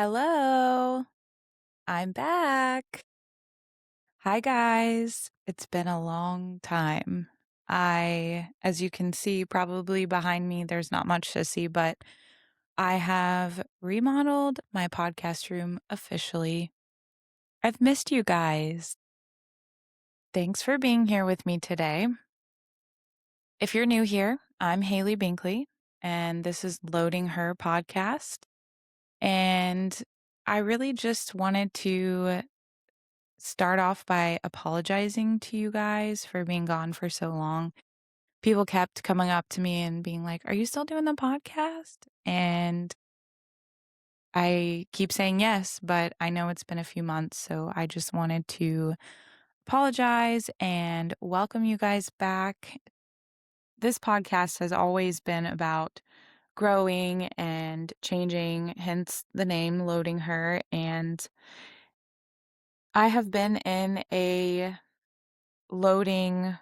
Hello, I'm back. Hi, guys. It's been a long time. As you can see, probably behind me, there's not much to see, but I have remodeled my podcast room officially. I've missed you guys. Thanks for being here with me today. If you're new here, I'm Haley Binkley, and this is Loading Her podcast. And I really just wanted to start off by apologizing to you guys for being gone for so long. People kept coming up to me and being like, "Are you still doing the podcast?" And I keep saying yes, but I know it's been a few months, so I just wanted to apologize and welcome you guys back. This podcast has always been about growing and changing, hence the name Loading Her. And I have been in a loading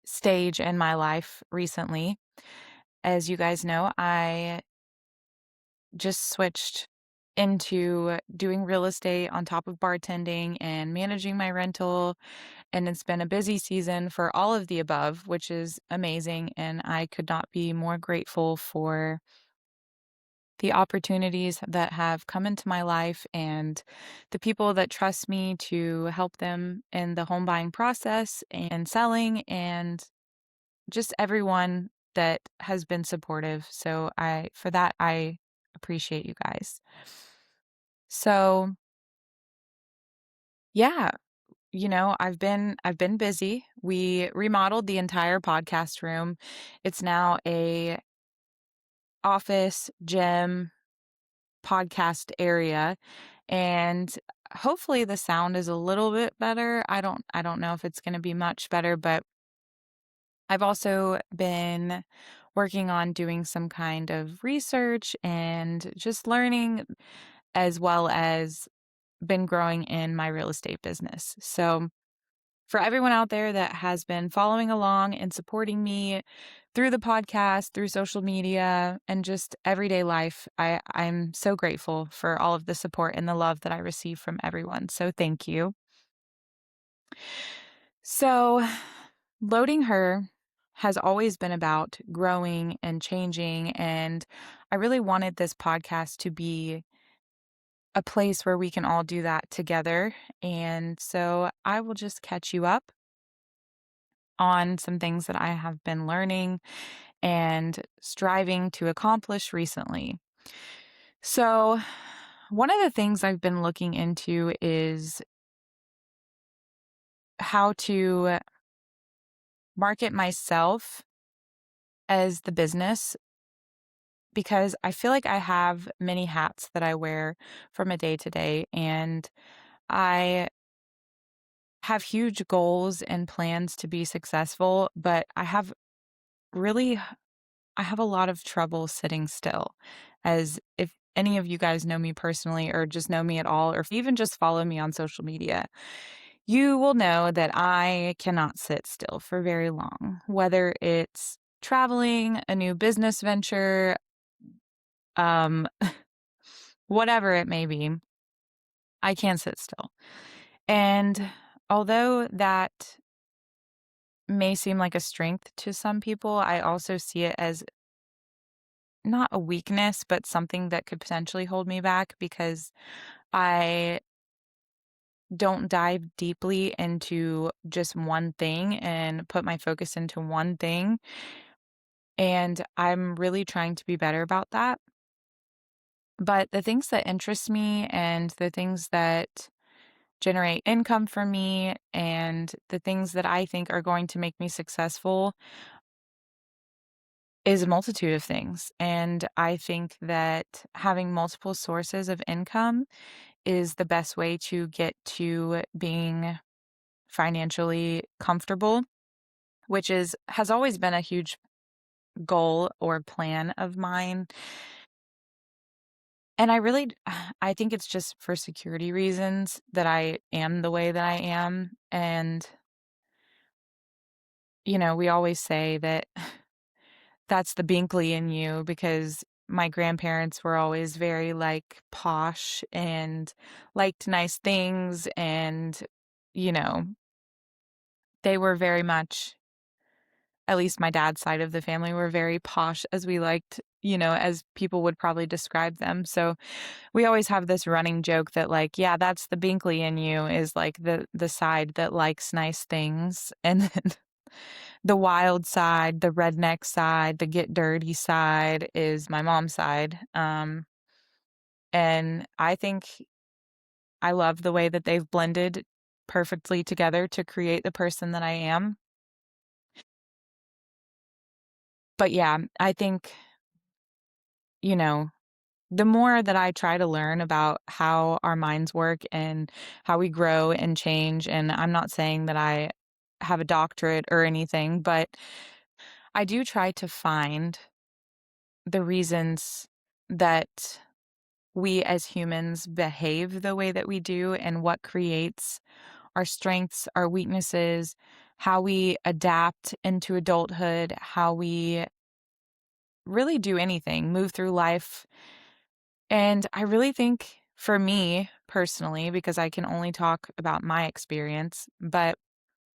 stage in my life recently. As you guys know, I just switched into doing real estate on top of bartending and managing my rental. And it's been a busy season for all of the above, which is amazing. And I could not be more grateful for the opportunities that have come into my life and the people that trust me to help them in the home buying process and selling and just everyone that has been supportive. So for that, I appreciate you guys. So yeah, I've been busy. We remodeled the entire podcast room. It's now a office, gym, podcast area, and hopefully the sound is a little bit better. I don't know if it's going to be much better, but I've also been working on doing some kind of research and just learning, as well as been growing in my real estate business. So, for everyone out there that has been following along and supporting me through the podcast, through social media, and just everyday life, I'm so grateful for all of the support and the love that I receive from everyone. So, thank you. So, Loading Her has always been about growing and changing. And I really wanted this podcast to be a place where we can all do that together. And so I will just catch you up on some things that I have been learning and striving to accomplish recently. So, one of the things I've been looking into is how to market myself as the business, because I feel like I have many hats that I wear from a day to day, and I have huge goals and plans to be successful, but really, I have a lot of trouble sitting still. As if any of you guys know me personally or just know me at all, or if you even just follow me on social media, you will know that I cannot sit still for very long, whether it's traveling, a new business venture, um, whatever it may be, I can't sit still. And although that may seem like a strength to some people, I also see it as not a weakness, but something that could potentially hold me back because I don't dive deeply into just one thing and put my focus into one thing. And I'm really trying to be better about that. But the things that interest me and the things that generate income for me and the things that I think are going to make me successful is a multitude of things. And I think that having multiple sources of income is the best way to get to being financially comfortable, which has always been a huge goal or plan of mine. And I think it's just for security reasons that I am the way that I am. And, we always say that that's the Binkley in you because my grandparents were always very, like, posh and liked nice things and, you know, they were very much, at least my dad's side of the family, were very posh as we liked, as people would probably describe them. So we always have this running joke that, like, yeah, that's the Binkley in you, is like the side that likes nice things. And then the wild side, the redneck side, the get dirty side is my mom's side. And I think I love the way that they've blended perfectly together to create the person that I am. But yeah, I think, you know, the more that I try to learn about how our minds work and how we grow and change, and I'm not saying that I have a doctorate or anything, but I do try to find the reasons that we as humans behave the way that we do and what creates our strengths, our weaknesses, how we adapt into adulthood, how we really do anything, move through life. And I really think for me personally, because I can only talk about my experience, but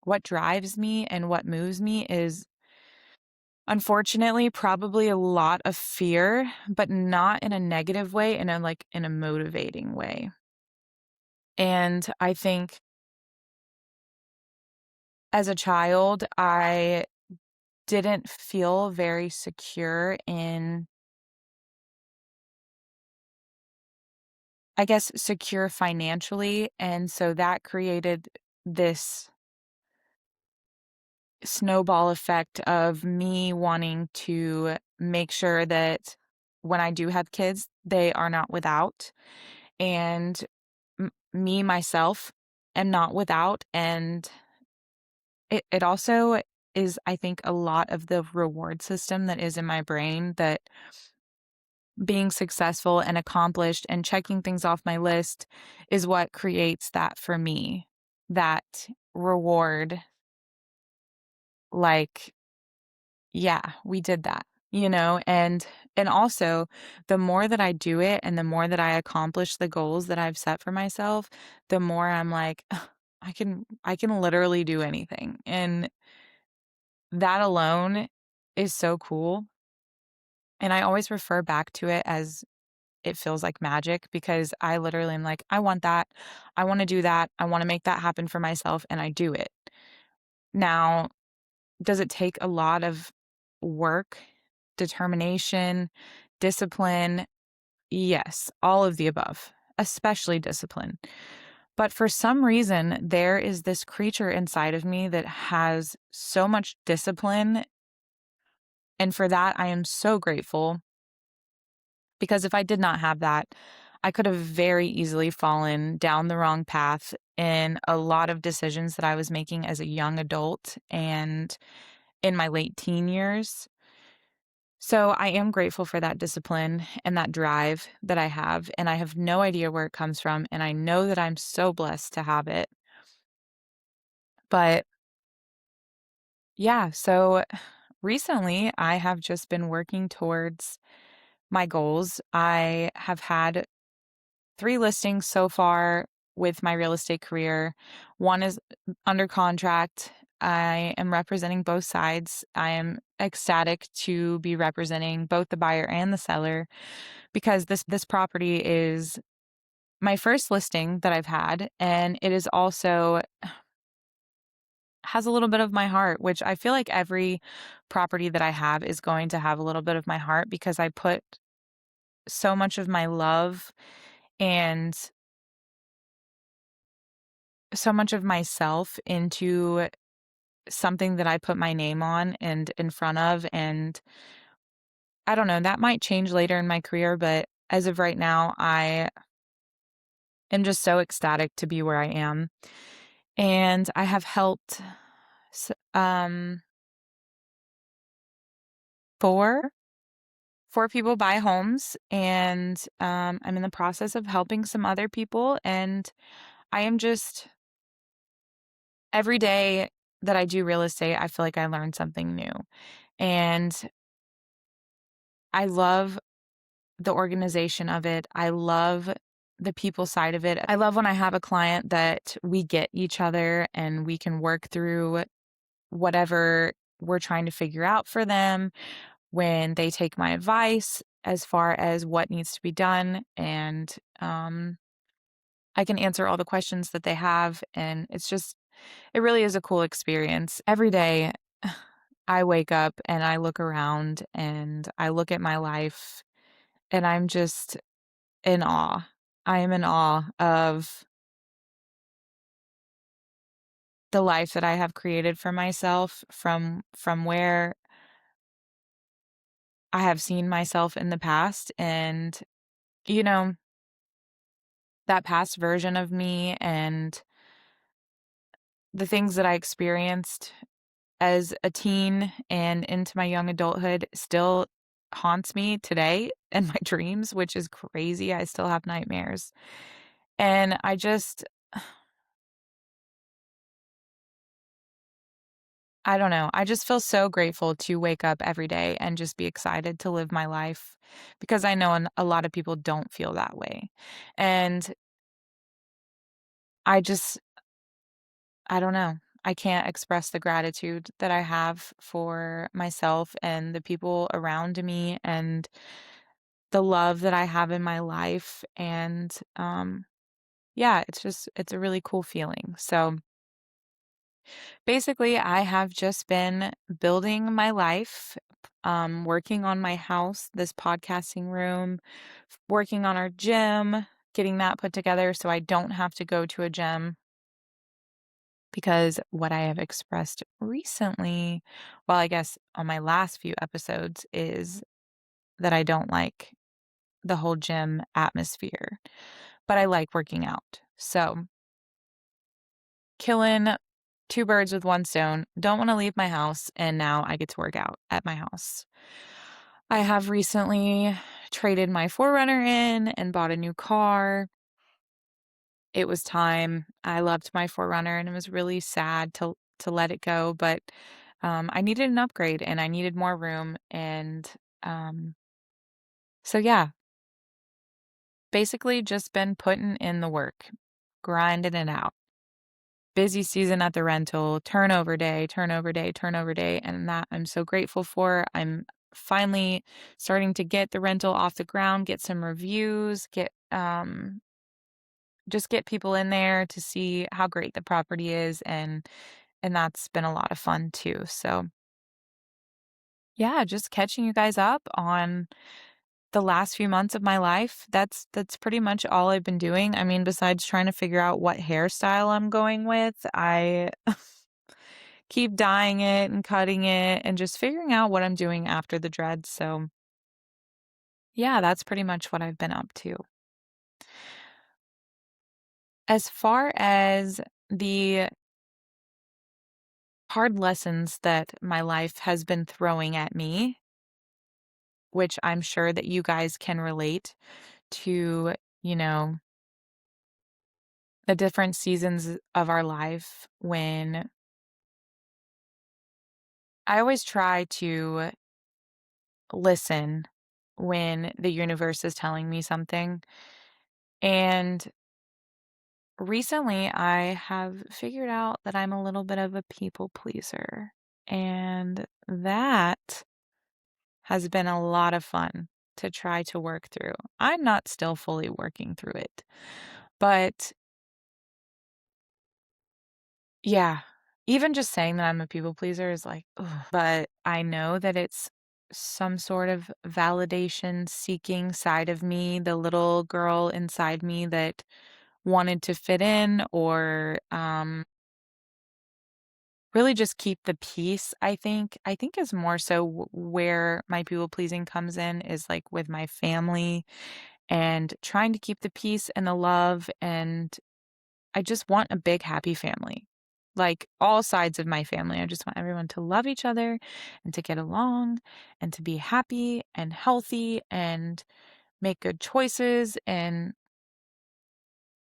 what drives me and what moves me is unfortunately probably a lot of fear, but not in a negative way, in a motivating way. And I think as a child, I didn't feel very secure in, I guess, secure financially. And so that created this snowball effect of me wanting to make sure that when I do have kids, they are not without. And me, myself, am not without. And it also is, I think, a lot of the reward system that is in my brain that being successful and accomplished and checking things off my list is what creates that for me. That reward, like, yeah, we did that, and also the more that I do it and the more that I accomplish the goals that I've set for myself, the more I'm like, "Ugh, I can literally do anything." And that alone is so cool. And I always refer back to it as it feels like magic because I literally am like, I want that. I want to do that. I want to make that happen for myself. And I do it. Now, does it take a lot of work, determination, discipline? Yes, all of the above, especially discipline. But for some reason, there is this creature inside of me that has so much discipline. And for that, I am so grateful because if I did not have that, I could have very easily fallen down the wrong path in a lot of decisions that I was making as a young adult and in my late teen years. So I am grateful for that discipline and that drive that I have, and I have no idea where it comes from, and I know that I'm so blessed to have it. But yeah, so recently I have just been working towards my goals. I have had 3 listings so far with my real estate career. One is under contract. I am representing both sides. I am ecstatic to be representing both the buyer and the seller because this property is my first listing that I've had, and it is also has a little bit of my heart, which I feel like every property that I have is going to have a little bit of my heart because I put so much of my love and so much of myself into something that I put my name on and in front of, and I don't know, that might change later in my career, but as of right now, I am just so ecstatic to be where I am. And I have helped s 4 4 people buy homes, and, I'm in the process of helping some other people, and I am just every day that I do real estate, I feel like I learn something new, and I love the organization of it. I love the people side of it. I love when I have a client that we get each other and we can work through whatever we're trying to figure out for them, when they take my advice as far as what needs to be done, and I can answer all the questions that they have, and it really is a cool experience. Every day I wake up and I look around and I look at my life and I'm just in awe. I am in awe of the life that I have created for myself, from where I have seen myself in the past, and you know, that past version of me and the things that I experienced as a teen and into my young adulthood still haunts me today in my dreams, which is crazy. I still have nightmares. And I don't know. I just feel so grateful to wake up every day and just be excited to live my life, because I know a lot of people don't feel that way. And I just, I don't know. I can't express the gratitude that I have for myself and the people around me and the love that I have in my life. And yeah, it's a really cool feeling. So basically, I have just been building my life, working on my house, this podcasting room, working on our gym, getting that put together so I don't have to go to a gym, because what I have expressed recently, well, I guess on my last few episodes, is that I don't like the whole gym atmosphere, but I like working out. So, killing two birds with one stone. Don't want to leave my house, and now I get to work out at my house. I have recently traded my Forerunner in and bought a new car. It was time. I loved my Forerunner, and it was really sad to let it go, but I needed an upgrade and I needed more room, and um, so yeah, basically just been putting in the work, grinding it out. Busy season at the rental, turnover day, turnover day, turnover day, and that I'm so grateful for. I'm finally starting to get the rental off the ground, get some reviews, just get people in there to see how great the property is, and that's been a lot of fun too. So, yeah, just catching you guys up on the last few months of my life. That's pretty much all I've been doing. I mean, besides trying to figure out what hairstyle I'm going with, I keep dyeing it and cutting it and just figuring out what I'm doing after the dreads. So, yeah, that's pretty much what I've been up to. As far as the hard lessons that my life has been throwing at me, which I'm sure that you guys can relate to, you know, the different seasons of our life, when I always try to listen when the universe is telling me something. And recently, I have figured out that I'm a little bit of a people pleaser, and that has been a lot of fun to try to work through. I'm not still fully working through it, but yeah, even just saying that I'm a people pleaser is like, ugh. But I know that it's some sort of validation seeking side of me, the little girl inside me that wanted to fit in, or really just keep the peace. I think is more so where my people pleasing comes in, is like with my family and trying to keep the peace and the love, and I just want a big happy family. Like all sides of my family. I just want everyone to love each other and to get along and to be happy and healthy and make good choices, and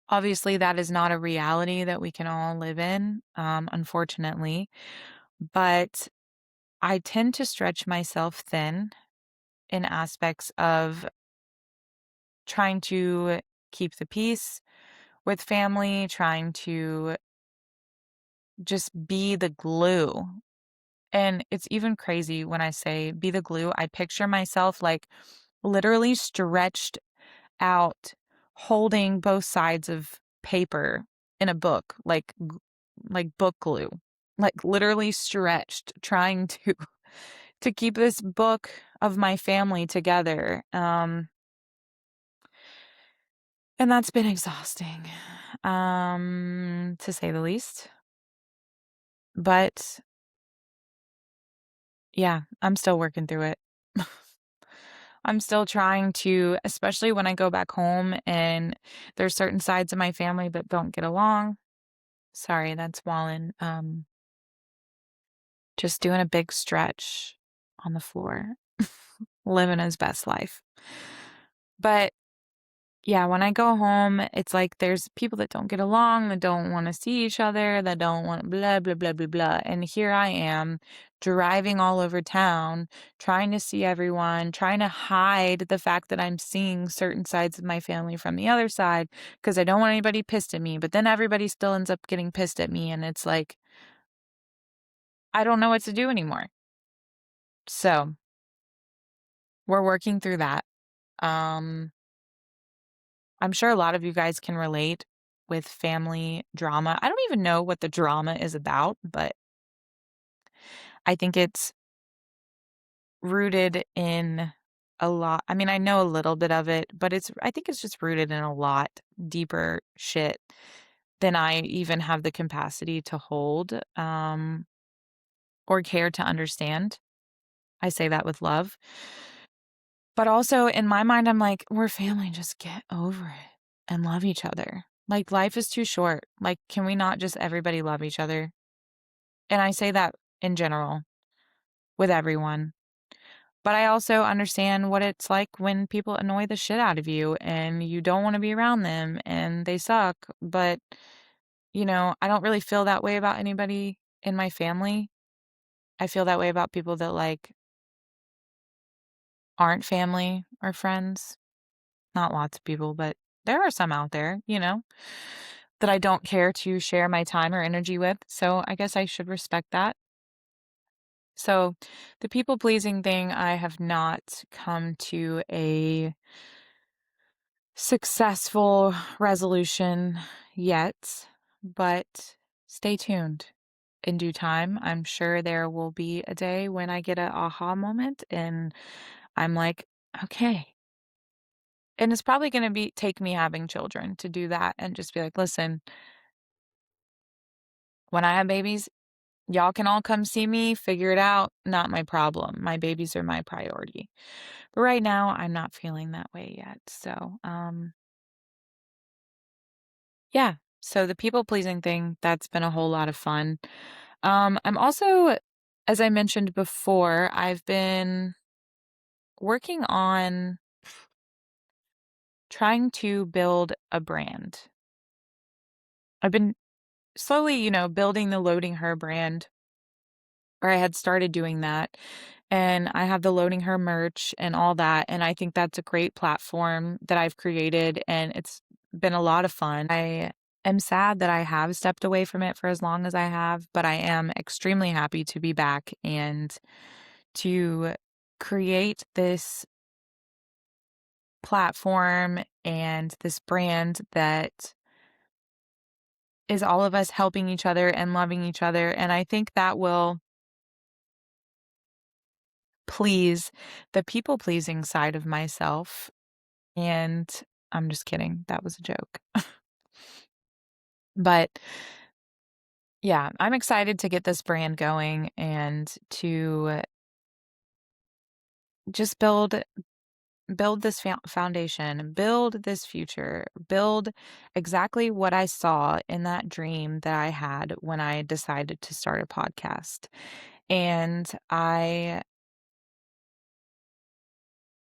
obviously that is not a reality that we can all live in, unfortunately. But I tend to stretch myself thin in aspects of trying to keep the peace with family, trying to just be the glue. And it's even crazy when I say be the glue. I picture myself like literally stretched out, holding both sides of paper in a book, like book glue, like literally stretched, trying to to keep this book of my family together. And that's been exhausting, to say the least. But yeah, I'm still working through it. I'm still trying to, especially when I go back home and there's certain sides of my family that don't get along. Sorry, that's Wallen. Just doing a big stretch on the floor, living his best life. But yeah, when I go home, it's like there's people that don't get along, that don't want to see each other, that don't want blah, blah, blah, blah, blah. And here I am driving all over town, trying to see everyone, trying to hide the fact that I'm seeing certain sides of my family from the other side because I don't want anybody pissed at me. But then everybody still ends up getting pissed at me. And it's like, I don't know what to do anymore. So we're working through that. Um, I'm sure a lot of you guys can relate with family drama. I don't even know what the drama is about, but I think it's rooted in a lot. I mean, I know a little bit of it, but I think it's just rooted in a lot deeper shit than I even have the capacity to hold, or care to understand. I say that with love. But also in my mind, I'm like, we're family, just get over it and love each other. Like, life is too short. Like, can we not just everybody love each other? And I say that in general with everyone. But I also understand what it's like when people annoy the shit out of you and you don't want to be around them and they suck. But, I don't really feel that way about anybody in my family. I feel that way about people that like aren't family or friends. Not lots of people, but there are some out there, that I don't care to share my time or energy with. So I guess I should respect that. So the people pleasing thing, I have not come to a successful resolution yet, but stay tuned. In due time, I'm sure there will be a day when I get an aha moment and I'm like, okay. And it's probably going to be take me having children to do that and just be like, listen, when I have babies, y'all can all come see me, figure it out, not my problem. My babies are my priority. But right now, I'm not feeling that way yet. So, yeah. So the people pleasing thing, that's been a whole lot of fun. I'm also, as I mentioned before, I've been working on trying to build a brand. I've been slowly, building the Loading Her brand, or I had started doing that. And I have the Loading Her merch and all that. And I think that's a great platform that I've created. And it's been a lot of fun. I am sad that I have stepped away from it for as long as I have, but I am extremely happy to be back and to create this platform and this brand that is all of us helping each other and loving each other. And I think that will please the people pleasing side of myself. And I'm just kidding. That was a joke. But yeah, I'm excited to get this brand going and to just build this foundation, build this future, build exactly what I saw in that dream that I had when I decided to start a podcast. And I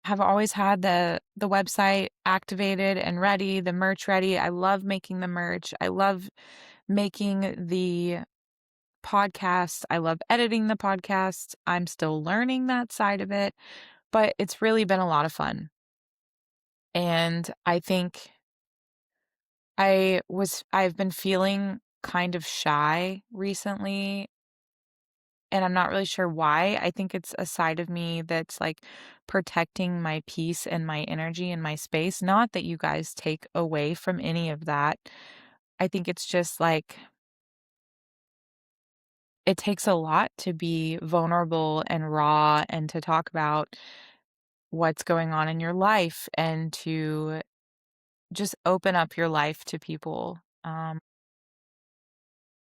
have always had the website activated and ready, the merch ready. I love making the merch. I love making the podcast. I love editing the podcast. I'm still learning that side of it, but it's really been a lot of fun. And I think I've been feeling kind of shy recently, and I'm not really sure why. I think it's a side of me that's like protecting my peace and my energy and my space. Not that you guys take away from any of that. I think it's just like it takes a lot to be vulnerable and raw and to talk about what's going on in your life and to just open up your life to people.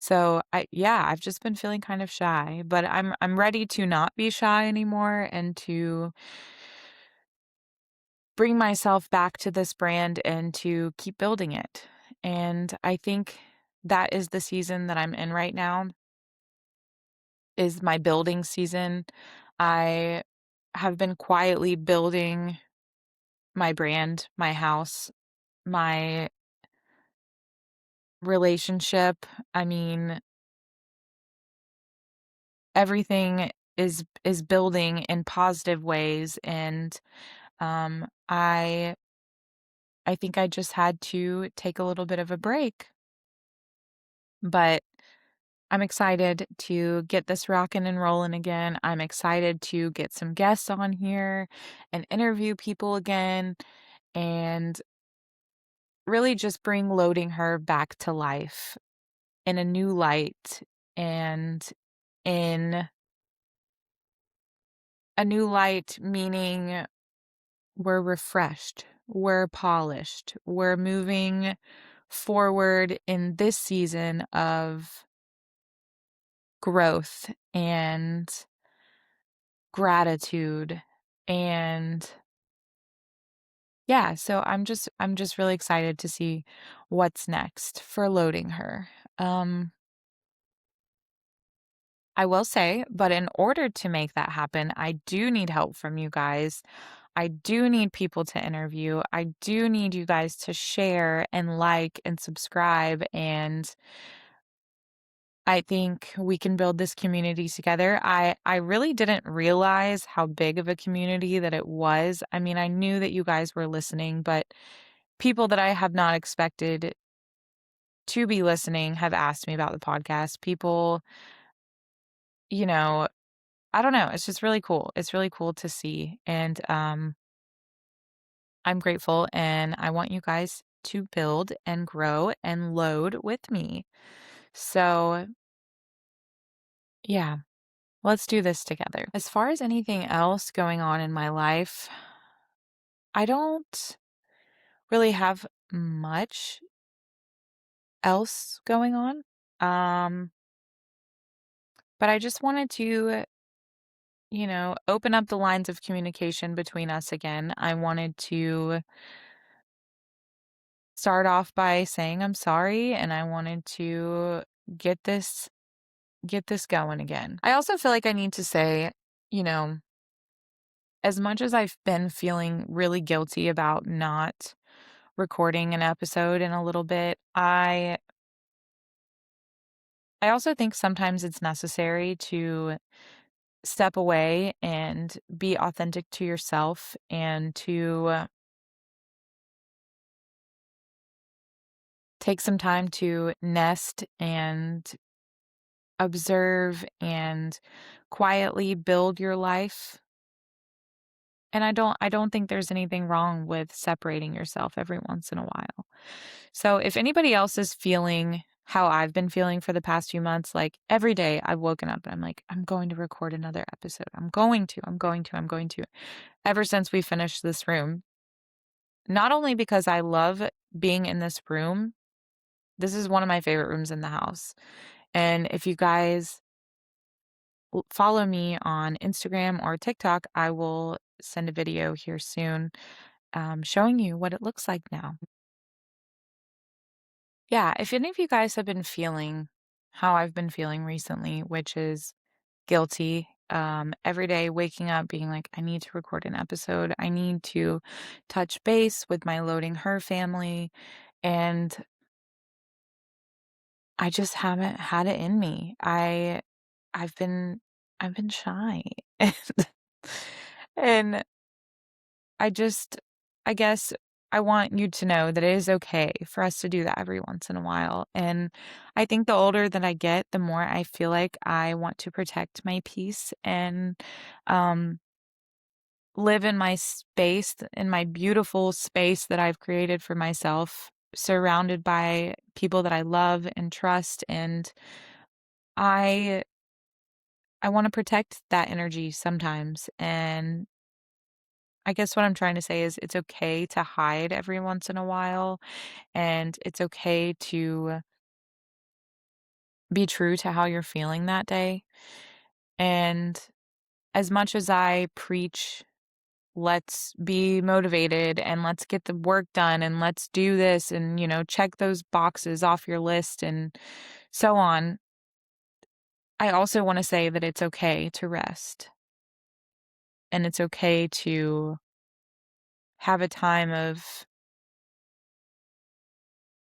So yeah, I've just been feeling kind of shy, but I'm ready to not be shy anymore and to bring myself back to this brand and to keep building it. And I think that is the season that I'm in right now is my building season. I have been quietly building my brand, my house, my relationship. I mean, everything is building in positive ways and I think I just had to take a little bit of a break. But I'm excited to get this rocking and rolling again. I'm excited to get some guests on here and interview people again and really just bring Loading Her back to life in a new light and in a new light, meaning we're refreshed, we're polished, we're moving forward in this season of growth and gratitude and yeah, so I'm just really excited to see what's next for Loading Her. Um I will say, but in order to make that happen, I do need help from you guys. I do need people to interview. I do need you guys to share and like and subscribe. And I think we can build this community together. I really didn't realize how big of a community that it was. I mean, I knew that you guys were listening, but people that I have not expected to be listening have asked me about the podcast. People, you know, I don't know, it's just really cool. It's really cool to see, and, I'm grateful, and I want you guys to build and grow and load with me. So, yeah, let's do this together. As far as anything else going on in my life, I don't really have much else going on, um, but I just wanted to, open up the lines of communication between us again. I wanted to start off by saying I'm sorry and I wanted to get this get this going again. I also feel like I need to say, you know, as much as I've been feeling really guilty about not recording an episode in a little bit, I also think sometimes it's necessary to step away and be authentic to yourself and to take some time to nest and observe and quietly build your life. And I don't think there's anything wrong with separating yourself every once in a while. So if anybody else is feeling how I've been feeling for the past few months, like every day I've woken up and I'm like, I'm going to record another episode. I'm going to. Ever since we finished this room, not only because I love being in this room, this is one of my favorite rooms in the house. And if you guys follow me on Instagram or TikTok, I will send a video here soon showing you what it looks like now. Yeah, if any of you guys have been feeling how I've been feeling recently, which is guilty, every day waking up being like, I need to record an episode, I need to touch base with my Loading Her family, and I just haven't had it in me. I've been I've been shy. And I just I guess I want you to know that it is okay for us to do that every once in a while. And I think the older that I get, the more I feel like I want to protect my peace and um, live in my space, in my beautiful space that I've created for myself, surrounded by people that I love and trust. And I I want to protect that energy sometimes. And I guess what I'm trying to say is it's okay to hide every once in a while, and it's okay to be true to how you're feeling that day. And as much as I preach, let's be motivated and let's get the work done and let's do this and, check those boxes off your list and so on, I also want to say that it's okay to rest and it's okay to have a time of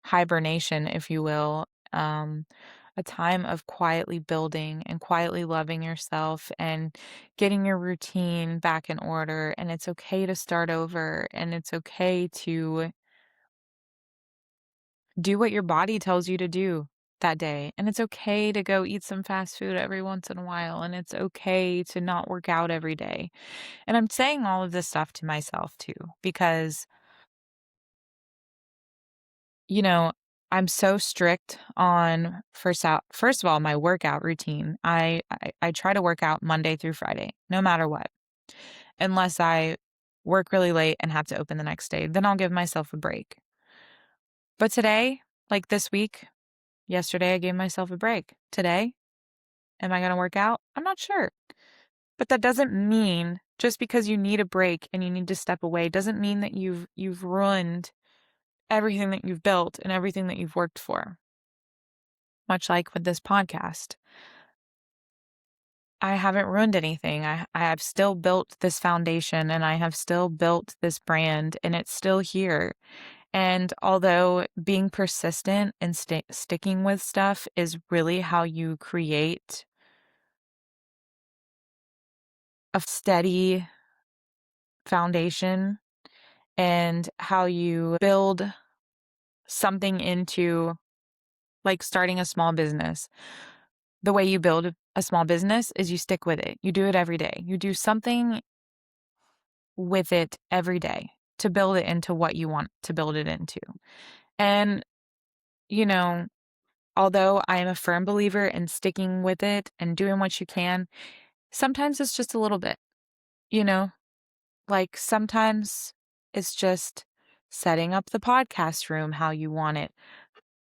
hibernation, if you will, a time of quietly building and quietly loving yourself and getting your routine back in order. And it's okay to start over and it's okay to do what your body tells you to do that day. And it's okay to go eat some fast food every once in a while. And it's okay to not work out every day. And I'm saying all of this stuff to myself too, because You know, I'm so strict on first of all, my workout routine. I try to work out Monday through Friday, no matter what, unless I work really late and have to open the next day. Then I'll give myself a break. But today, like this week, yesterday, I gave myself a break. Today, am I going to work out? I'm not sure. But that doesn't mean just because you need a break and you need to step away doesn't mean that you've ruined everything that you've built and everything that you've worked for. Much like with this podcast. I haven't ruined anything. I have still built this foundation and I have still built this brand and it's still here. And although being persistent and sticking with stuff is really how you create a steady foundation and how you build something into like starting a small business. The way you build a small business is you stick with it. You do it every day. You do something with it every day to build it into what you want to build it into. And, you know, although I am a firm believer in sticking with it and doing what you can, sometimes it's just a little bit, you know, like sometimes it's just setting up the podcast room how you want it.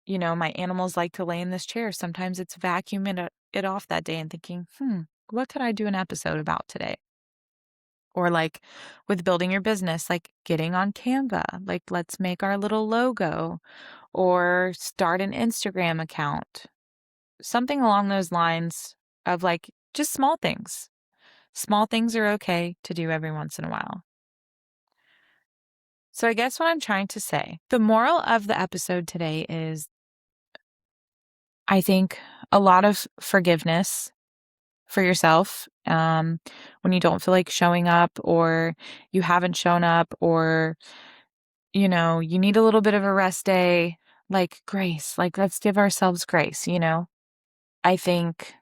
My animals like to lay in this chair. Sometimes it's vacuuming it off that day and thinking, what could I do an episode about today? Or like with building your business, like getting on Canva, like let's make our little logo or start an Instagram account. Something along those lines of like just small things. Small things are okay to do every once in a while. So I guess what I'm trying to say, the moral of the episode today is I think a lot of forgiveness for yourself when you don't feel like showing up or you haven't shown up or you need a little bit of a rest day, like grace, like let's give ourselves grace. I think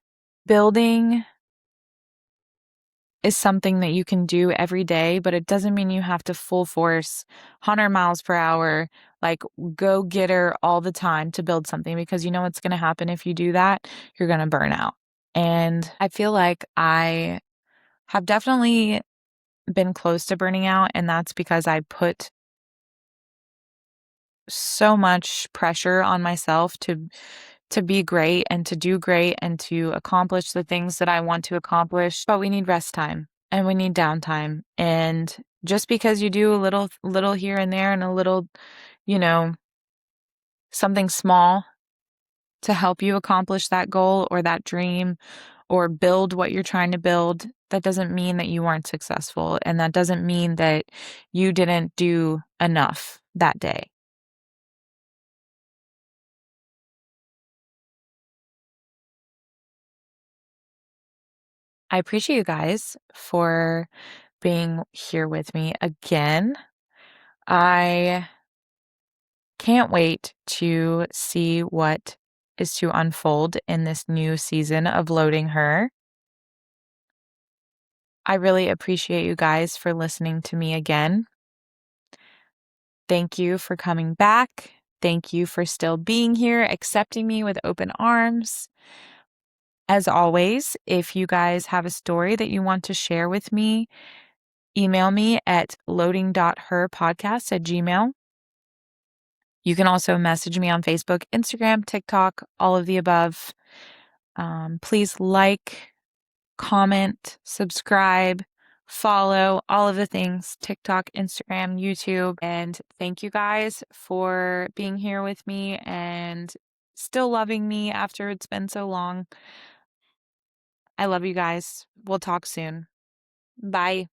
building is something that you can do every day, but it doesn't mean you have to full force 100 miles per hour, like go getter all the time to build something because you know what's going to happen if you do that? You're going to burn out. And I feel like I have definitely been close to burning out, and that's because I put so much pressure on myself to be great and to do great and to accomplish the things that I want to accomplish. But we need rest time and we need downtime. And just because you do a little here and there and a little, you know, something small to help you accomplish that goal or that dream or build what you're trying to build, that doesn't mean that you weren't successful. And that doesn't mean that you didn't do enough that day. I appreciate you guys for being here with me again. I can't wait to see what is to unfold in this new season of Loading Her. I really appreciate you guys for listening to me again. Thank you for coming back. Thank you for still being here, accepting me with open arms. As always, if you guys have a story that you want to share with me, email me at loading.herpodcast@gmail. You can also message me on Facebook, Instagram, TikTok, all of the above. Please like, comment, subscribe, follow, all of the things, TikTok, Instagram, YouTube. And thank you guys for being here with me and still loving me after it's been so long. I love you guys. We'll talk soon. Bye.